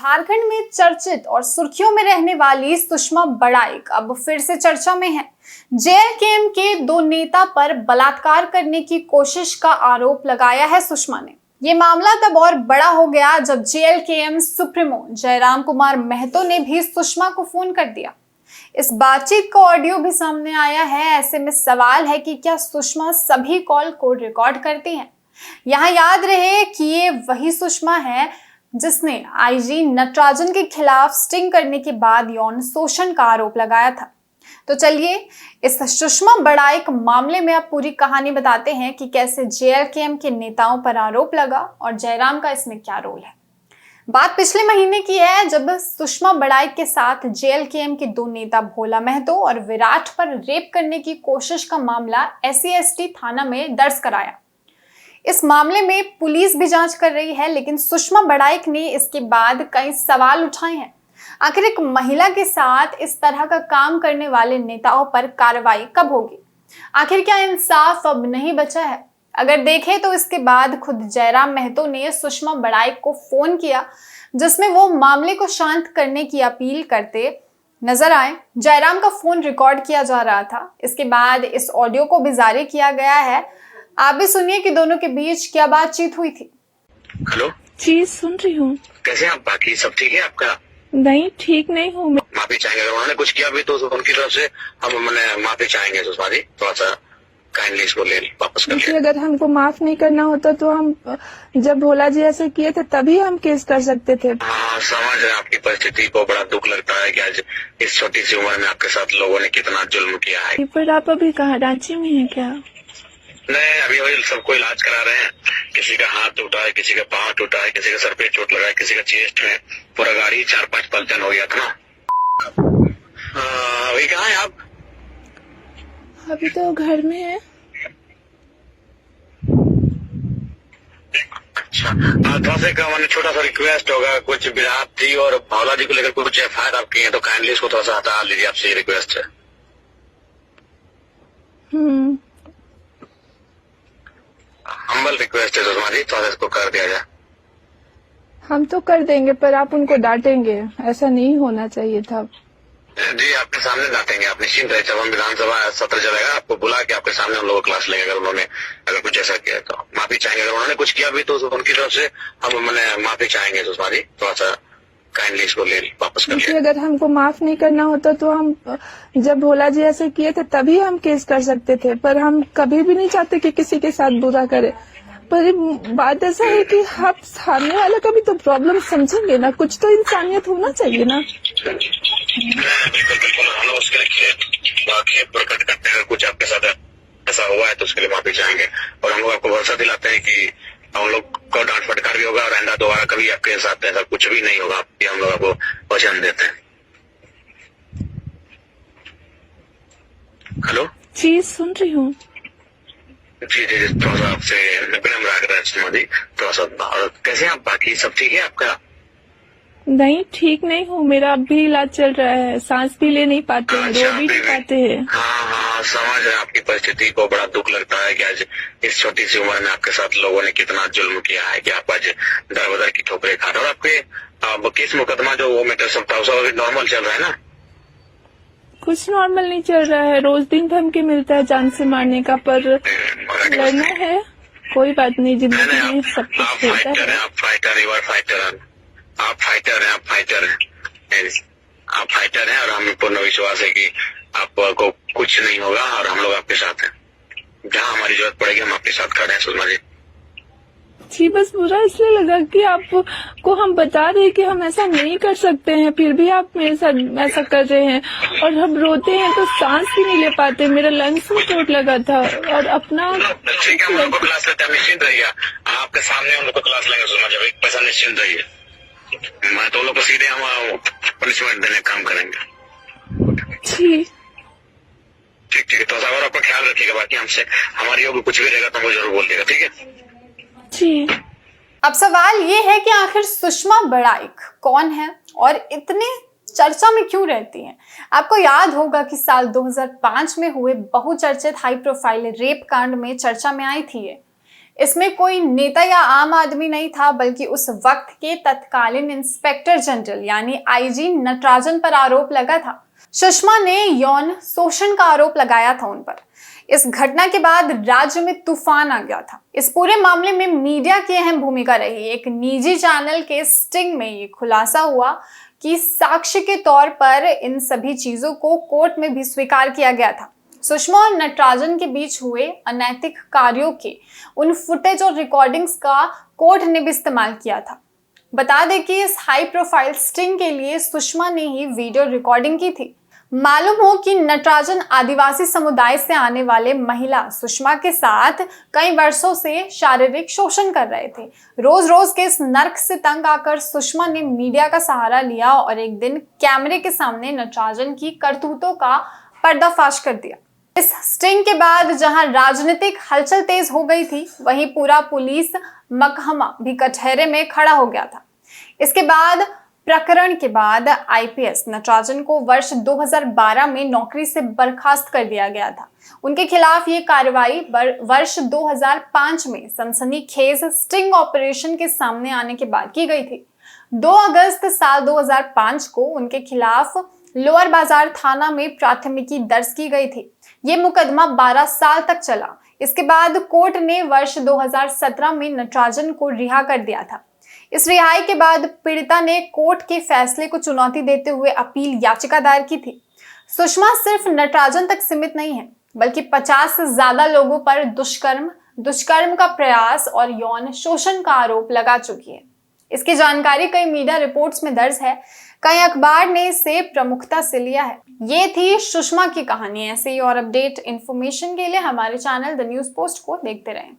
झारखंड में चर्चित और सुर्खियों में रहने वाली सुषमा बड़ाइक अब फिर से चर्चा में है। जेएलकेएम के दो नेता पर बलात्कार करने की कोशिश का आरोप लगाया है सुषमा ने। ये मामला तब और बड़ा हो गया जब जेएलकेएम सुप्रीमो जयराम कुमार महतो ने भी सुषमा को फोन कर दिया। इस बातचीत का ऑडियो भी सामने आया है। ऐसे में सवाल है कि क्या सुषमा सभी कॉल को रिकॉर्ड करती हैं? यहाँ याद रहे कि ये वही सुषमा है जिसने आईजी नटराजन के खिलाफ स्टिंग करने के बाद यौन शोषण का आरोप लगाया था। तो चलिए इस सुषमा बड़ाइक मामले में अब पूरी कहानी बताते हैं कि कैसे जेएलकेएम के नेताओं पर आरोप लगा और जयराम का इसमें क्या रोल है। बात पिछले महीने की है जब सुषमा बड़ाइक के साथ जेएलकेएम के दो नेता भोला महतो और विराट पर रेप करने की कोशिश का मामला SC/ST थाना में दर्ज कराया। इस मामले में पुलिस भी जांच कर रही है, लेकिन सुषमा बड़ाइक ने इसके बाद कई सवाल उठाए हैं। आखिर एक महिला के साथ इस तरह का काम करने वाले नेताओं पर कार्रवाई कब होगी? आखिर क्या इंसाफ अब नहीं बचा है? अगर देखें तो इसके बाद खुद जयराम महतो ने सुषमा बड़ाइक को फोन किया, जिसमें वो मामले को शांत करने की अपील करते नजर आए। जयराम का फोन रिकॉर्ड किया जा रहा था। इसके बाद इस ऑडियो को भी जारी किया गया है। आप भी सुनिए कि दोनों के बीच क्या बातचीत हुई थी। हेलो जी, सुन रही हूँ। कैसे हैं आप? बाकी सब ठीक है आपका? नहीं, ठीक नहीं हूँ मैं। माफी चाहेंगे अगर उन्होंने कुछ किया भी तो उनकी तरफ से हम माफी चाहेंगे। सुषमा जी, थोड़ा सा काइंडली इसको ले वापस कर लीजिए। अगर हमको माफ नहीं करना होता तो हम जब भोला जी ऐसे किए थे तभी हम केस कर सकते थे। हाँ, समझ रहे आपकी परिस्थिति को। बड़ा दुख लगता है कि आज इस छोटी सी उम्र में आपके साथ लोगों ने कितना जुल्म किया है। पर आप अभी कहाँ, रांची में हैं क्या? नहीं, अभी वही सबको इलाज करा रहे हैं। किसी का हाथ टूटा है, किसी का पाँव टूटा है, किसी का सर पे चोट लगा है, किसी का चेस्ट में पूरा गाड़ी 4-5 पलटन हो गया था ना। अभी कहाँ है आप? अभी तो घर में है। अच्छा, थोड़ा सा मैंने छोटा सा रिक्वेस्ट होगा। कुछ विराट जी और भोला जी को लेकर कुछ FIR आप किए हैं तो काइंडली इसको थोड़ा सा हटा लीजिए। आपसे ये रिक्वेस्ट है। हम्बल रिक्वेस्ट है सुषमा जी, थोड़ा इसको कर दिया जाए। हम तो कर देंगे, पर आप उनको डांटेंगे। ऐसा नहीं होना चाहिए था। जी, आपके सामने डांटेंगे, आप निश्चिंत रहे। जब हम विधानसभा सत्र चलेगा आपको बुला के आपके सामने हम लोग क्लास लेंगे। अगर कुछ ऐसा किया तो माफी चाहेंगे। अगर उन्होंने कुछ किया भी तो उनकी तरफ से हम माफी चाहेंगे। सुषमा जी, थोड़ा सा काइंडली इसको ले वापस कर लीजिए। अगर हमको माफ नहीं करना होता तो हम जब भोला जी ऐसे किए थे तभी हम केस कर सकते थे, पर हम कभी भी नहीं चाहते कि किसी के साथ बुरा करे। पर बात ऐसा है कि आप सामने वाले का भी तो प्रॉब्लम समझेंगे ना। कुछ तो इंसानियत होना चाहिए ना। बिल्कुल बिल्कुल, हम लोग उसके लिए खेद प्रकट करते हैं। अगर कुछ आपके साथ ऐसा हुआ है तो उसके लिए माफी चाहेंगे और हम लोग आपको भरोसा दिलाते हैं कि हम लोग को डांट फटकार भी होगा और आइंदा दोबारा कभी आपके साथ ऐसा कुछ भी नहीं होगा। ये हम लोग आपको वचन देते हैं। हेलो जी, सुन रही हूँ। जी जी जी, थोड़ा सा आपसे विनम्र आग्रह है सुषमा जी, थोड़ा सा। कैसे हैं आप? बाकी सब ठीक है आपका? नहीं, ठीक नहीं हूँ। मेरा अब भी इलाज चल रहा है। सांस भी ले नहीं पाते हैं, रो भी नहीं पाते हैं। हाँ, समझ रहे आपकी परिस्थिति को। बड़ा दुख लगता है कि आज इस छोटी सी उम्र में आपके साथ लोगों ने कितना जुल्म किया है कि आप आज दर बदर की ठोकरें खा रहे हो। और आपके केस मुकदमा जो वो मैटर सब था वो नॉर्मल चल रहा है ना? कुछ नॉर्मल नहीं चल रहा है। रोज दिन धमकी मिलता है जान से मारने का, पर लड़ना है। कोई बात नहीं, जिंदगी में सब कुछ होता है। आप फाइटर हैं और हमें पूर्ण विश्वास है कि आपको कुछ नहीं होगा और हम लोग आपके साथ हैं। जहाँ हमारी जरूरत पड़ेगी हम आपके साथ खड़े हैं सुषमा जी। जी, बस बुरा इसलिए लगा कि आपको हम बता रहे कि हम ऐसा नहीं कर सकते हैं, फिर भी आप मेरे साथ ऐसा कर रहे हैं। और हम रोते हैं तो सांस भी नहीं ले पाते। मेरा लंग्स में चोट लगा था और अपना ठीक है, हम उनको क्लास लेते हैं। निश्चिंत रहिए, आपके सामने हम लोग को क्लास लेंगे सुषमा जी। पैसा निश्चिंत रहिए। मैं तो लोग को सीधे हम पनिशमेंट देने का काम करेंगे। जी ठीक है, तो और अपना ख्याल रखिएगा। बाकी हमसे हमारी योग्य कुछ भी रहेगा तो हमको जरूर बोल देगा, ठीक है जी। अब सवाल ये है कि आखिर सुषमा बड़ाइक कौन है और इतने चर्चा में क्यों रहती हैं? आपको याद होगा कि साल 2005 में हुए बहुचर्चित हाई प्रोफाइल रेप कांड में चर्चा में आई थी ये। इसमें कोई नेता या आम आदमी नहीं था, बल्कि उस वक्त के तत्कालीन इंस्पेक्टर जनरल यानी आईजी नटराजन पर आरोप लगा था। सुषमा ने यौन शोषण का आरोप लगाया था उन पर। इस घटना के बाद राज्य में तूफान आ गया था। इस पूरे मामले में मीडिया की अहम भूमिका रही। एक निजी चैनल के स्टिंग में ये खुलासा हुआ कि साक्ष्य के तौर पर इन सभी चीजों को कोर्ट में भी स्वीकार किया गया था। सुषमा और नटराजन के बीच हुए अनैतिक कार्यों के उन फुटेज और रिकॉर्डिंग्स का कोर्ट ने भी इस्तेमाल किया था। बता दें कि इस हाई प्रोफाइल स्टिंग के लिए सुषमा ने ही वीडियो रिकॉर्डिंग की थी। मालूम हो कि नटराजन आदिवासी समुदाय से आने वाले महिला सुषमा के साथ कई वर्षों से शारीरिक शोषण कर रहे थे। रोज रोज के इस नर्क से तंग आकर सुषमा ने मीडिया का सहारा लिया और एक दिन कैमरे के सामने नटराजन की करतूतों का पर्दाफाश कर दिया। इस स्टिंग के बाद जहां राजनीतिक हलचल तेज हो गई थी, वहीं पूरा पुलिस महकमा भी कटहरे में खड़ा हो गया था। इसके बाद प्रकरण के बाद आईपीएस नटराजन को वर्ष 2012 में नौकरी से बर्खास्त कर दिया गया था। उनके खिलाफ ये कार्रवाई वर्ष 2005 में सनसनीखेज स्टिंग ऑपरेशन के सामने आने के बाद की गई थी। 2 अगस्त साल 2005 को उनके खिलाफ लोअर बाजार थाना में प्राथमिकी दर्ज की गई थी। ये मुकदमा 12 साल तक चला। इसके बाद कोर्ट ने वर्ष 2017 में नटराजन को रिहा कर दिया था। इस रिहाई के बाद पीड़िता ने कोर्ट के फैसले को चुनौती देते हुए अपील याचिका दायर की थी। सुषमा सिर्फ नटराजन तक सीमित नहीं है, बल्कि 50 से ज्यादा लोगों पर दुष्कर्म का प्रयास और यौन शोषण का आरोप लगा चुकी है। इसकी जानकारी कई मीडिया रिपोर्ट्स में दर्ज है। कई अखबार ने इसे प्रमुखता से लिया है। ये थी सुषमा की कहानी। ऐसे ही और अपडेट इन्फॉर्मेशन के लिए हमारे चैनल द न्यूज़ पोस्ट को देखते रहें।